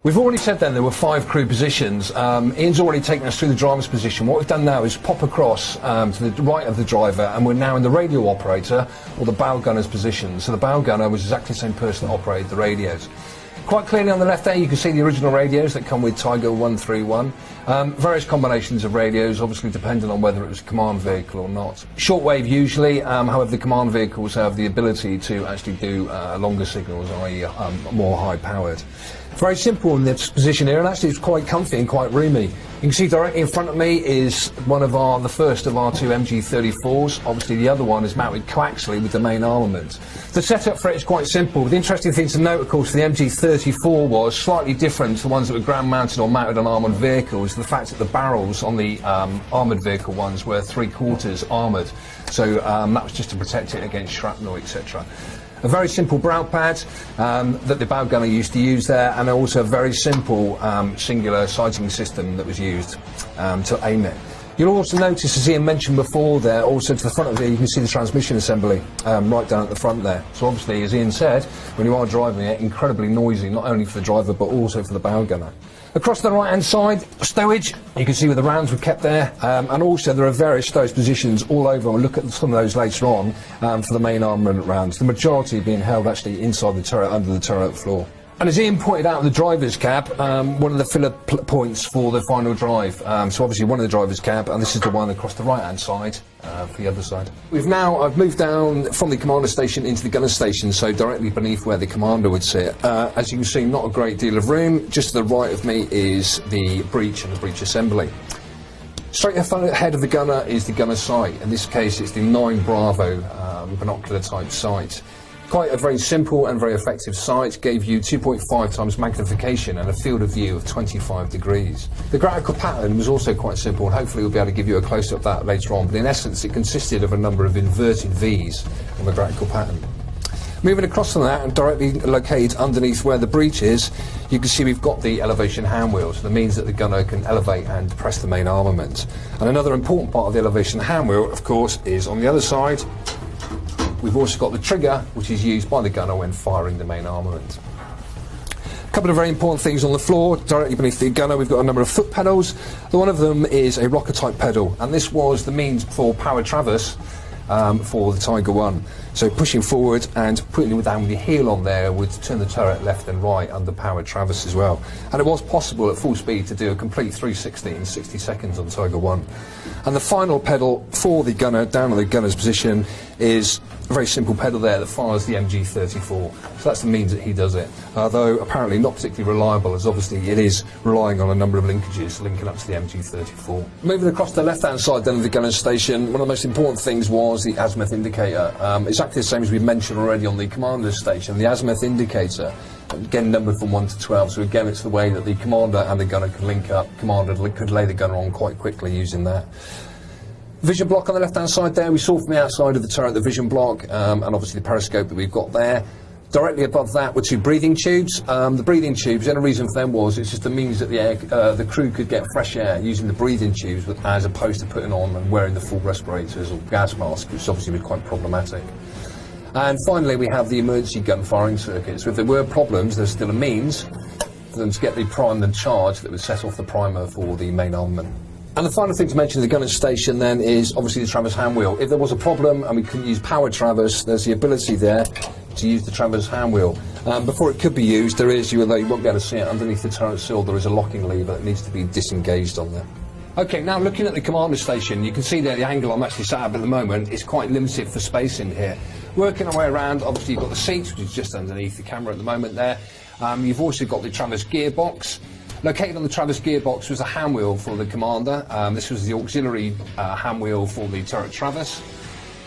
We've already said then there were 5 crew positions. Ian's already taken us through the driver's position. What we've done now is pop across to the right of the driver, and we're now in the radio operator or the bow gunner's position. So the bow gunner was exactly the same person that operated the radios. Quite clearly on the left there you can see the original radios that come with Tiger 131. Various combinations of radios, obviously depending on whether it was a command vehicle or not. Shortwave usually, however the command vehicles have the ability to actually do longer signals, i.e. more high powered. Very simple in this position here, and actually it's quite comfy and quite roomy. You can see directly in front of me is the first of our 2 MG34s. Obviously the other one is mounted coaxially with the main armament. The setup for it is quite simple. The interesting thing to note, of course, for the MG34 was slightly different to the ones that were ground mounted or mounted on armoured vehicles. The fact that the barrels on the armoured vehicle ones were 3/4 armoured. So that was just to protect it against shrapnel, etc. A very simple brow pad that the bow gunner used to use there, and also a very simple singular sighting system that was used to aim it. You'll also notice, as Ian mentioned before there, also to the front of it you can see the transmission assembly right down at the front there. So obviously, as Ian said, when you are driving it, incredibly noisy, not only for the driver but also for the bow gunner. Across the right hand side, stowage, you can see where the rounds were kept there, and also there are various stowage positions all over. We'll look at some of those later on for the main armament rounds, the majority being held actually inside the turret, under the turret floor. And as Ian pointed out in the driver's cab, one of the filler points for the final drive. So obviously one of the driver's cab, and this is the one across the right hand side for the other side. I've moved down from the commander station into the gunner station, so directly beneath where the commander would sit. As you can see, not a great deal of room. Just to the right of me is the breech and the breech assembly. Straight ahead of the gunner is the gunner sight. In this case it's the 9 Bravo binocular type sight. Quite a very simple and very effective sight, gave you 2.5 times magnification and a field of view of 25 degrees. The graphical pattern was also quite simple, and hopefully we'll be able to give you a close-up of that later on, but in essence it consisted of a number of inverted V's on the graphical pattern. Moving across from that and directly located underneath where the breech is, you can see we've got the elevation hand wheel, so that means that the gunner can elevate and press the main armament. And another important part of the elevation hand wheel, of course, is on the other side. We've also got the trigger, which is used by the gunner when firing the main armament. A couple of very important things on the floor. Directly beneath the gunner we've got a number of foot pedals. One of them is a rocker type pedal, and this was the means for power traverse for the Tiger 1. So pushing forward and putting it down with your heel on there would turn the turret left and right under power traverse as well. And it was possible at full speed to do a complete 360 in 60 seconds on Tiger 1. And the final pedal for the gunner, down on the gunner's position, is a very simple pedal there that fires the MG34. So that's the means that he does it. Though apparently not particularly reliable, as obviously it is relying on a number of linkages linking up to the MG34. Moving across the left-hand side then of the gunner's station, one of the most important things was the azimuth indicator. Exactly the same as we've mentioned already on the commander's station. The azimuth indicator, again numbered from 1 to 12, so again it's the way that the commander and the gunner could link up. Commander could lay the gunner on quite quickly using that. Vision block on the left hand side there, we saw from the outside of the turret the vision block, and obviously the periscope that we've got there. Directly above that were 2 breathing tubes. The breathing tubes, the only reason for them was it's just the means that the crew could get fresh air using the breathing tubes as opposed to putting on and wearing the full respirators or gas masks, which obviously was quite problematic. And finally we have the emergency gun firing circuit. So if there were problems, there's still a means for them to get the primed and charge that would set off the primer for the main armament. And the final thing to mention in the gunner's station then is obviously the traverse hand wheel. If there was a problem and we couldn't use power traverse, there's the ability there to use the traverse hand wheel. Before it could be used, you won't be able to see it, underneath the turret sill there is a locking lever that needs to be disengaged on there. Okay, now looking at the commander's station, you can see there the angle I'm actually sat at the moment is quite limited for space in here. Working our way around, obviously you've got the seats, which is just underneath the camera at the moment there. You've also got the traverse gearbox. Located on the traverse gearbox was a hand wheel for the commander. This was the auxiliary hand wheel for the turret traverse.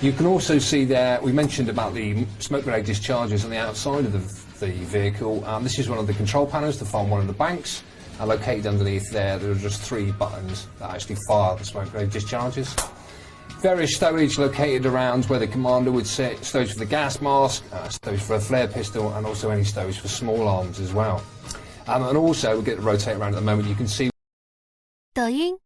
You can also see there, we mentioned about the smoke grenade discharges on the outside of the vehicle. This is one of the control panels to fire one of the banks. Located underneath there are just 3 buttons that actually fire the smoke grenade discharges. Various stowage located around where the commander would sit, stowage for the gas mask, stowage for a flare pistol, and also any stowage for small arms as well. And also, we'll get to rotate around at the moment, you can see 抖音